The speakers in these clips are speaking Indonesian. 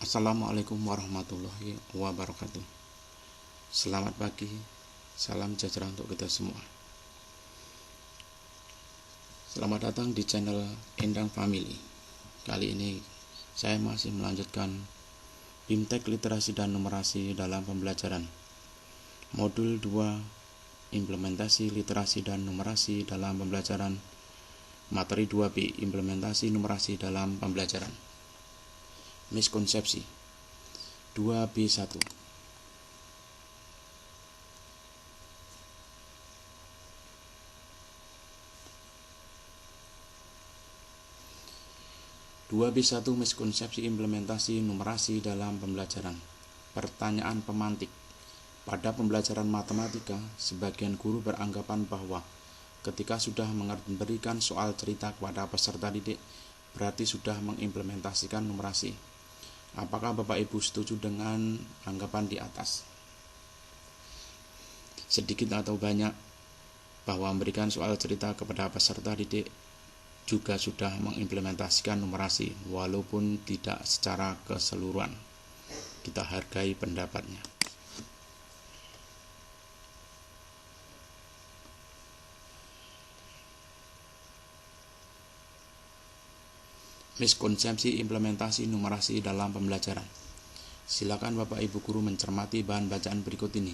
Assalamualaikum warahmatullahi wabarakatuh. Selamat pagi, salam sejahtera untuk kita semua. Selamat datang di channel Endang Family. Kali ini saya masih melanjutkan BIMTEK Literasi dan Numerasi dalam pembelajaran Modul 2 Implementasi Literasi dan Numerasi dalam pembelajaran Materi 2B Implementasi Numerasi dalam pembelajaran Miskonsepsi 2B1. Miskonsepsi implementasi numerasi dalam pembelajaran. Pertanyaan pemantik. Pada pembelajaran matematika, sebagian guru beranggapan bahwa ketika sudah memberikan soal cerita kepada peserta didik, berarti sudah mengimplementasikan numerasi. Apakah Bapak Ibu setuju dengan anggapan di atas? Sedikit atau banyak, bahwa memberikan soal cerita kepada peserta didik juga sudah mengimplementasikan numerasi, walaupun tidak secara keseluruhan. Kita hargai pendapatnya. Miskonsepsi implementasi numerasi dalam pembelajaran. Silakan Bapak Ibu guru mencermati bahan bacaan berikut ini.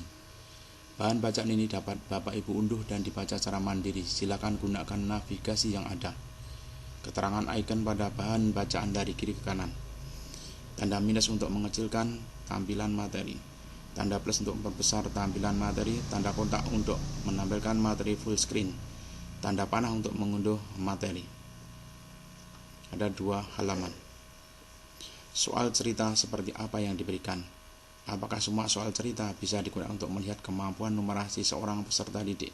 Bahan bacaan ini dapat Bapak Ibu unduh dan dibaca secara mandiri. Silakan gunakan navigasi yang ada. Keterangan icon pada bahan bacaan dari kiri ke kanan. Tanda minus untuk mengecilkan tampilan materi. Tanda plus untuk memperbesar tampilan materi. Tanda kotak untuk menampilkan materi full screen. Tanda panah untuk mengunduh materi. Ada 2 halaman. Soal cerita seperti apa yang diberikan? Apakah semua soal cerita bisa digunakan untuk melihat kemampuan numerasi seorang peserta didik?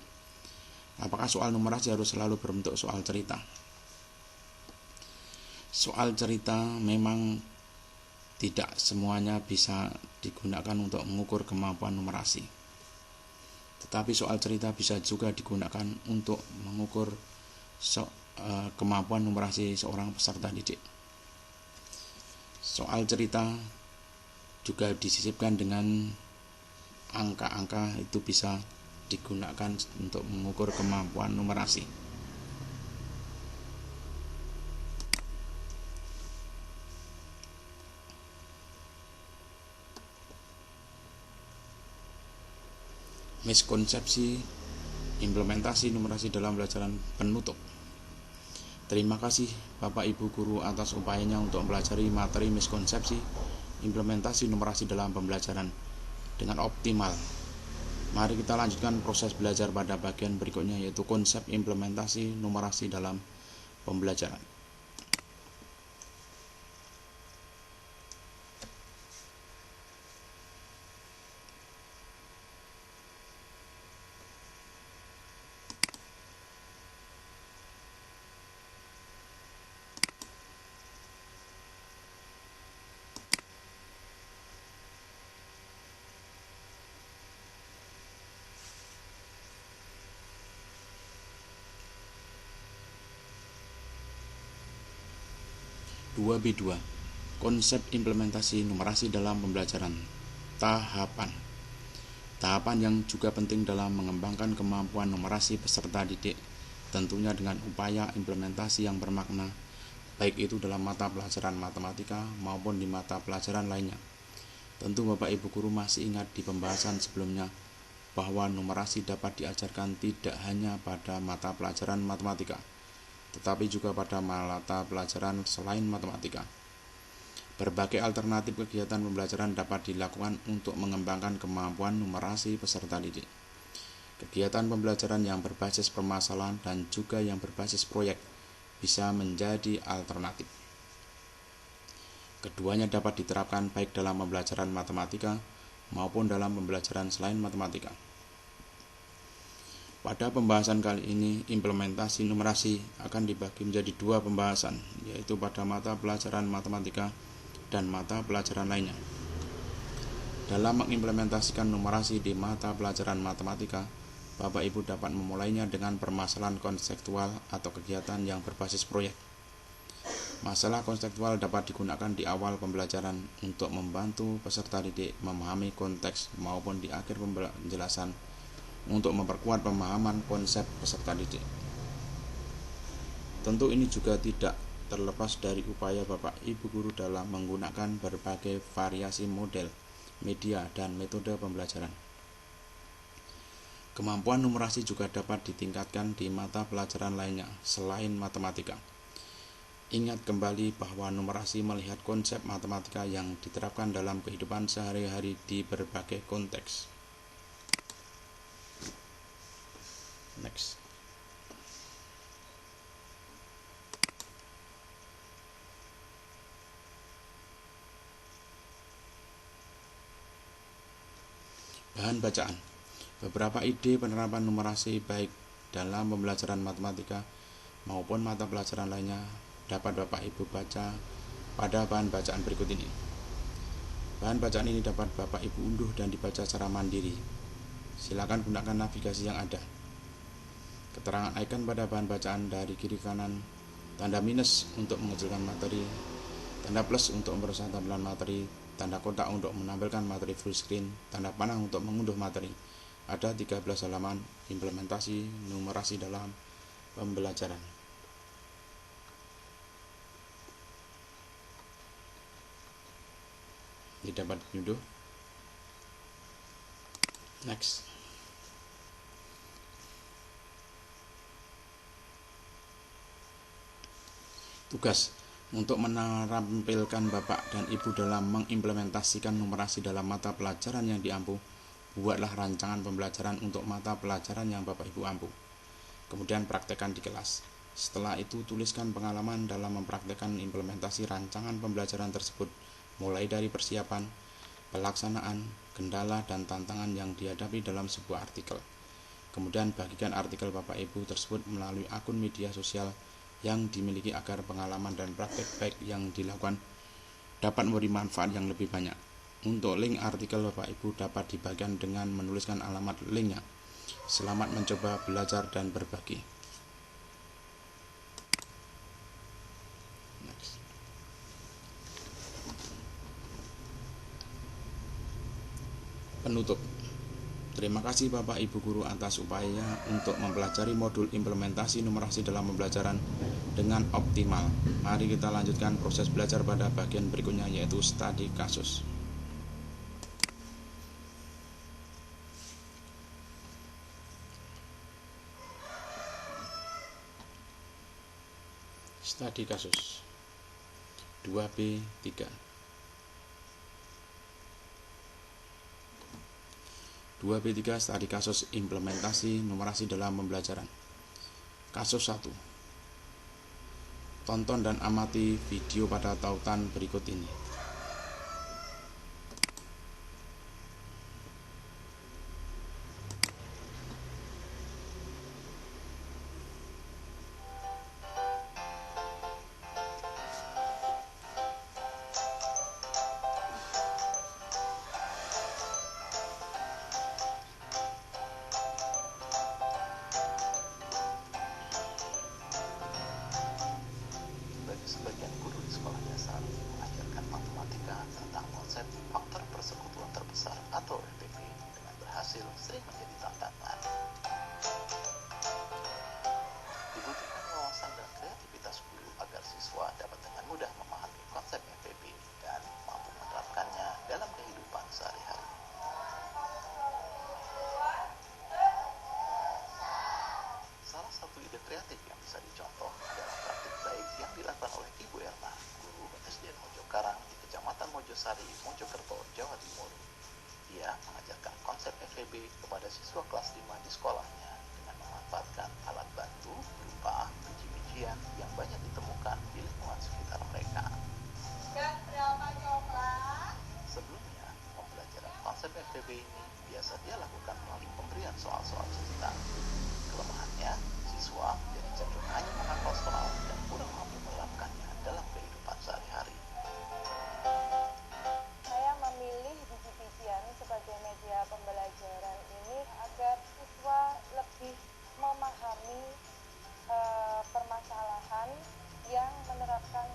Apakah soal numerasi harus selalu berbentuk soal cerita? Soal cerita memang tidak semuanya bisa digunakan untuk mengukur kemampuan numerasi. Tetapi soal cerita bisa juga digunakan untuk mengukur kemampuan numerasi seorang peserta didik. Soal cerita juga disisipkan dengan angka-angka, itu bisa digunakan untuk mengukur kemampuan numerasi. Miskonsepsi implementasi numerasi dalam pembelajaran penutup. Terima kasih Bapak Ibu guru atas upayanya untuk mempelajari materi miskonsepsi implementasi numerasi dalam pembelajaran dengan optimal. Mari kita lanjutkan proses belajar pada bagian berikutnya, yaitu konsep implementasi numerasi dalam pembelajaran. B2. Konsep implementasi numerasi dalam pembelajaran. Tahapan yang juga penting dalam mengembangkan kemampuan numerasi peserta didik, tentunya dengan upaya implementasi yang bermakna, baik itu dalam mata pelajaran matematika maupun di mata pelajaran lainnya. Tentu Bapak Ibu guru masih ingat di pembahasan sebelumnya bahwa numerasi dapat diajarkan tidak hanya pada mata pelajaran matematika, tetapi juga pada mata pelajaran selain matematika. Berbagai alternatif kegiatan pembelajaran dapat dilakukan untuk mengembangkan kemampuan numerasi peserta didik. Kegiatan pembelajaran yang berbasis permasalahan dan juga yang berbasis proyek bisa menjadi alternatif. Keduanya dapat diterapkan baik dalam pembelajaran matematika maupun dalam pembelajaran selain matematika. Pada pembahasan kali ini, implementasi numerasi akan dibagi menjadi 2 pembahasan, yaitu pada mata pelajaran matematika dan mata pelajaran lainnya. Dalam mengimplementasikan numerasi di mata pelajaran matematika, Bapak Ibu dapat memulainya dengan permasalahan konseptual atau kegiatan yang berbasis proyek. Masalah konseptual dapat digunakan di awal pembelajaran untuk membantu peserta didik memahami konteks maupun di akhir penjelasan untuk memperkuat pemahaman konsep peserta didik. Tentu ini juga tidak terlepas dari upaya Bapak Ibu guru dalam menggunakan berbagai variasi model, media, dan metode pembelajaran. Kemampuan numerasi juga dapat ditingkatkan di mata pelajaran lainnya selain matematika. Ingat kembali bahwa numerasi melihat konsep matematika yang diterapkan dalam kehidupan sehari-hari di berbagai konteks. Next. Bahan bacaan. Beberapa ide penerapan numerasi baik dalam pembelajaran matematika maupun mata pelajaran lainnya dapat Bapak Ibu baca pada bahan bacaan berikut ini. Bahan bacaan ini dapat Bapak Ibu unduh dan dibaca secara mandiri. Silakan gunakan navigasi yang ada. Keterangan icon pada bahan bacaan dari kiri kanan, tanda minus untuk mengecilkan materi, tanda plus untuk memperbesar tampilan materi, tanda kotak untuk menampilkan materi full screen, tanda panah untuk mengunduh materi. Ada 13 halaman implementasi numerasi dalam pembelajaran. Ini dapat diunduh. Next. Tugas untuk menampilkan Bapak dan Ibu dalam mengimplementasikan numerasi dalam mata pelajaran yang diampu. Buatlah rancangan pembelajaran untuk mata pelajaran yang Bapak Ibu ampu. Kemudian praktekkan di kelas. Setelah itu tuliskan pengalaman dalam mempraktekkan implementasi rancangan pembelajaran tersebut, mulai dari persiapan, pelaksanaan, kendala, dan tantangan yang dihadapi dalam sebuah artikel. Kemudian bagikan artikel Bapak Ibu tersebut melalui akun media sosial yang dimiliki agar pengalaman dan praktek baik yang dilakukan dapat memberi manfaat yang lebih banyak. Untuk link artikel Bapak Ibu dapat dibagikan dengan menuliskan alamat linknya. Selamat mencoba belajar dan berbagi. Next. Penutup. Terima kasih Bapak Ibu Guru atas upaya untuk mempelajari modul implementasi numerasi dalam pembelajaran dengan optimal. Mari kita lanjutkan proses belajar pada bagian berikutnya, yaitu studi kasus. Studi kasus 2B3. 2B3 studi kasus implementasi numerasi dalam pembelajaran. Kasus 1. Tonton dan amati video pada tautan berikut ini. Sebagian guru di sekolah dasar mengajarkan matematika tentang konsep faktor persekutuan terbesar atau FPP dengan berhasil sering menjadi tantangan. Dibutuhkan wawasan dan kreativitas guru agar siswa dapat dengan mudah memahami konsep FPP dan mampu menerapkannya dalam kehidupan sehari-hari. Salah satu ide kreatif yang bisa dicontoh adalah praktik baik yang dilakukan oleh Ibu Erna, guru SD Mojo Karang di Kecamatan Mojosari, Mojokerto, Jawa Timur. Ia mengajarkan konsep FEB kepada siswa kelas 5 di sekolahnya dengan memanfaatkan alat bantu berupa biji-bijian yang banyak ditemukan di lingkungan sekitar mereka. Sebelumnya, pembelajaran konsep FEB ini biasa dia lakukan melalui pemberian soal-soal cerita. Kelemahannya, siswa jadi cenderung hanya menghafal soal dan kurang mampu menerapkannya dalam kehidupan sehari-hari. Saya memilih biji-bijian sebagai media pembelajaran ini agar siswa lebih memahami permasalahan yang menerapkan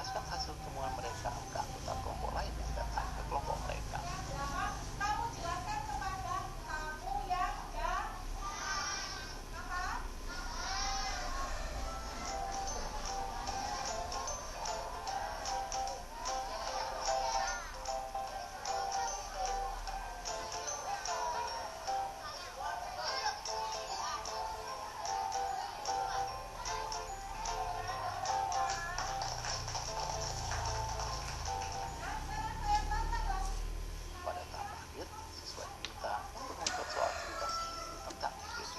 menjelaskan hasil temuan mereka ke anggota kelompok lain yang datang ke kelompok mereka. Pada tahap akhir, siswa diminta untuk membuat soal cerita sendiri tentang FBB.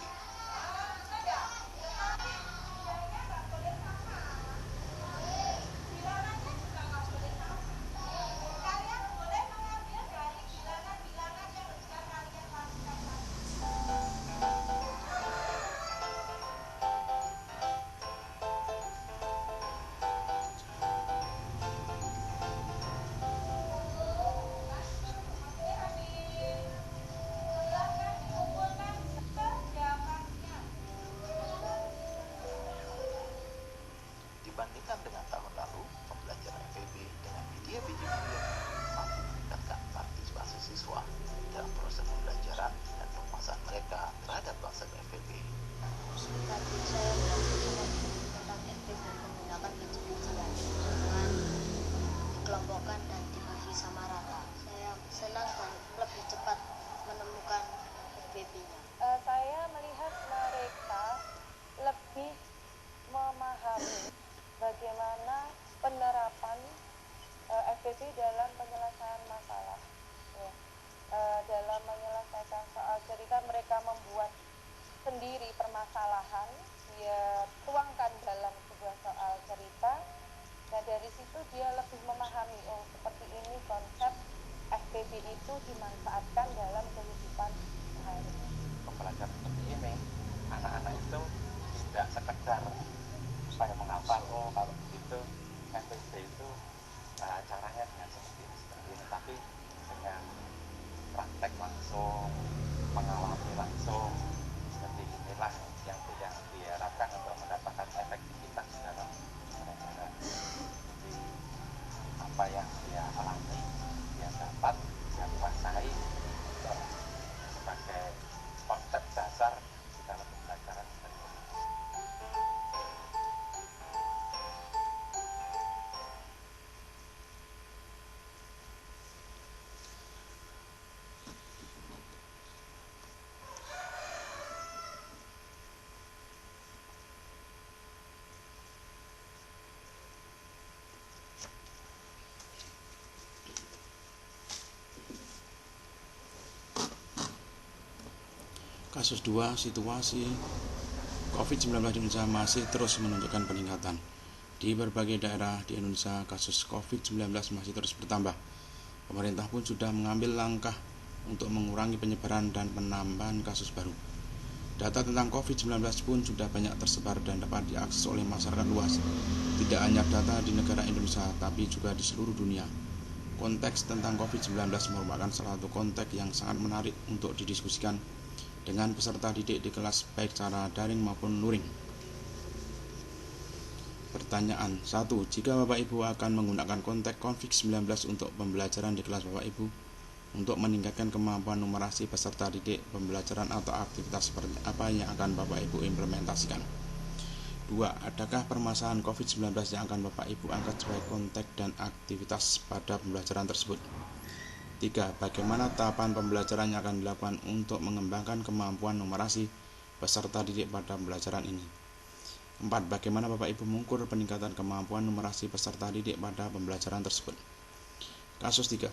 Dibandingkan dengan tahun lalu, pembelajaran FEB dengan media video mampu meningkatkan partisipasi siswa dalam proses pembelajaran dan penguasaan mereka terhadap konsep FEB. Tadi saya belajar tentang FEB menggunakan biji-bijian dengan dikelompokkan dan dibagi sama rata. Saya senang dan lebih cepat menemukan FEB-nya. Saya melihat mereka lebih memahami bagaimana penerapan FEB dalam penyelesaian masalah. Ya. Dalam menyelesaikan soal cerita, mereka membuat sendiri permasalahan, dia tuangkan dalam sebuah soal cerita, dan dari situ dia lebih memahami, oh seperti ini konsep FEB itu dimanfaatkan dalam kehidupan sehari. Pembelajaran seperti ini, anak-anak itu tidak sekedar supaya menghafal, oh kalau begitu FEB itu caranya dengan seperti ini, tapi dengan praktek langsung, mengalami langsung, seperti inilah yang diharapkan untuk mendapatkan efektivitas dalam pembelajaran. Jadi apa yang dia alami, dia dapat, dia kuasai sebagai konsep dasar di dalam pembelajaran seperti ini. Kasus 2, situasi COVID-19 di Indonesia masih terus menunjukkan peningkatan. Di berbagai daerah di Indonesia, kasus COVID-19 masih terus bertambah. Pemerintah pun sudah mengambil langkah untuk mengurangi penyebaran dan penambahan kasus baru. Data tentang COVID-19 pun sudah banyak tersebar dan dapat diakses oleh masyarakat luas. Tidak hanya data di negara Indonesia, tapi juga di seluruh dunia. Konteks tentang COVID-19 merupakan salah satu konteks yang sangat menarik untuk didiskusikan dengan peserta didik di kelas baik secara daring maupun luring. Pertanyaan 1. Jika Bapak Ibu akan menggunakan konteks COVID-19 untuk pembelajaran di kelas Bapak Ibu untuk meningkatkan kemampuan numerasi peserta didik, pembelajaran atau aktivitas seperti apa yang akan Bapak Ibu implementasikan? 2. Adakah permasalahan COVID-19 yang akan Bapak Ibu angkat sebagai konteks dan aktivitas pada pembelajaran tersebut? 3. Bagaimana tahapan pembelajaran yang akan dilakukan untuk mengembangkan kemampuan numerasi peserta didik pada pembelajaran ini? 4. Bagaimana Bapak Ibu mengukur peningkatan kemampuan numerasi peserta didik pada pembelajaran tersebut? Kasus 3.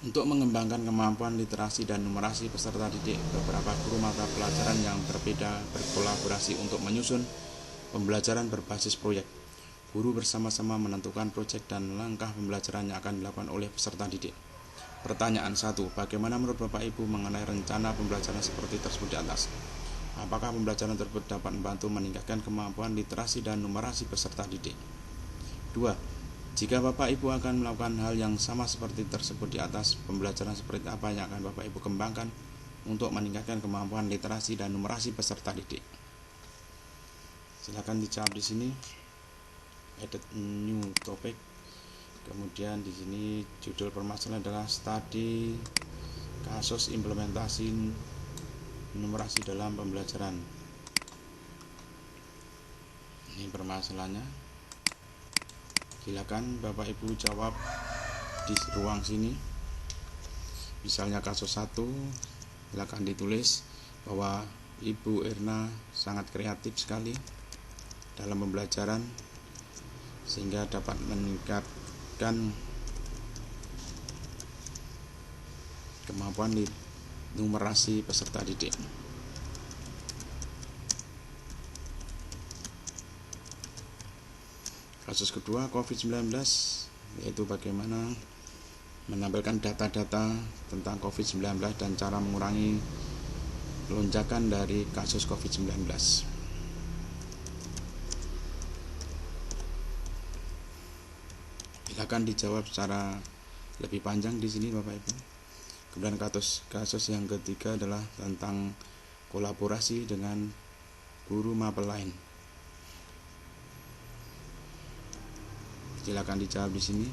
Untuk mengembangkan kemampuan literasi dan numerasi peserta didik, beberapa guru mata pelajaran yang berbeda berkolaborasi untuk menyusun pembelajaran berbasis proyek. Guru bersama-sama menentukan proyek dan langkah pembelajaran yang akan dilakukan oleh peserta didik. Pertanyaan 1. Bagaimana menurut Bapak Ibu mengenai rencana pembelajaran seperti tersebut di atas? Apakah pembelajaran tersebut dapat membantu meningkatkan kemampuan literasi dan numerasi peserta didik? 2. Jika Bapak Ibu akan melakukan hal yang sama seperti tersebut di atas, pembelajaran seperti apa yang akan Bapak Ibu kembangkan untuk meningkatkan kemampuan literasi dan numerasi peserta didik? Silakan dijawab di sini. edit new topic. Kemudian di sini judul permasalahan adalah studi kasus implementasi numerasi dalam pembelajaran. Ini permasalahannya. Silakan Bapak Ibu jawab di ruang sini. Misalnya kasus 1, silakan ditulis bahwa Ibu Erna sangat kreatif sekali dalam pembelajaran sehingga dapat meningkatkan kemampuan numerasi peserta didik. Kasus kedua COVID-19, yaitu bagaimana menampilkan data-data tentang COVID-19 dan cara mengurangi lonjakan dari kasus COVID-19. Silakan dijawab secara lebih panjang di sini Bapak Ibu. Kemudian kasus yang ketiga adalah tentang kolaborasi dengan guru mapel lain. Silakan dijawab di sini.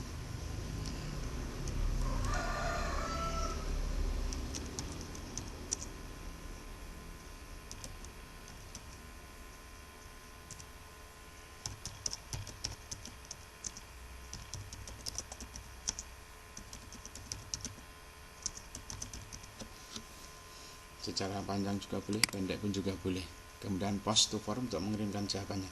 Secara panjang juga boleh, pendek pun juga boleh. Kemudian post to forum untuk mengirimkan jawabannya.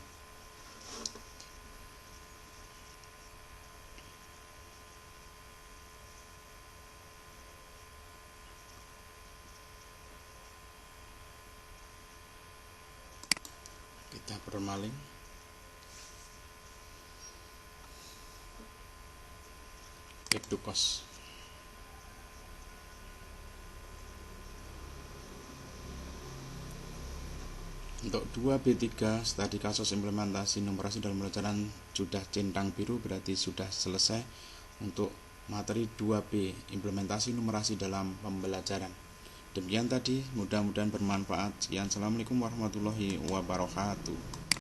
Kita bermaling. Back to cost. Untuk 2B3 studi kasus implementasi numerasi dalam pembelajaran sudah centang biru, berarti sudah selesai untuk materi 2B implementasi numerasi dalam pembelajaran. Demikian tadi, mudah-mudahan bermanfaat. Sekian, assalamualaikum warahmatullahi wabarakatuh.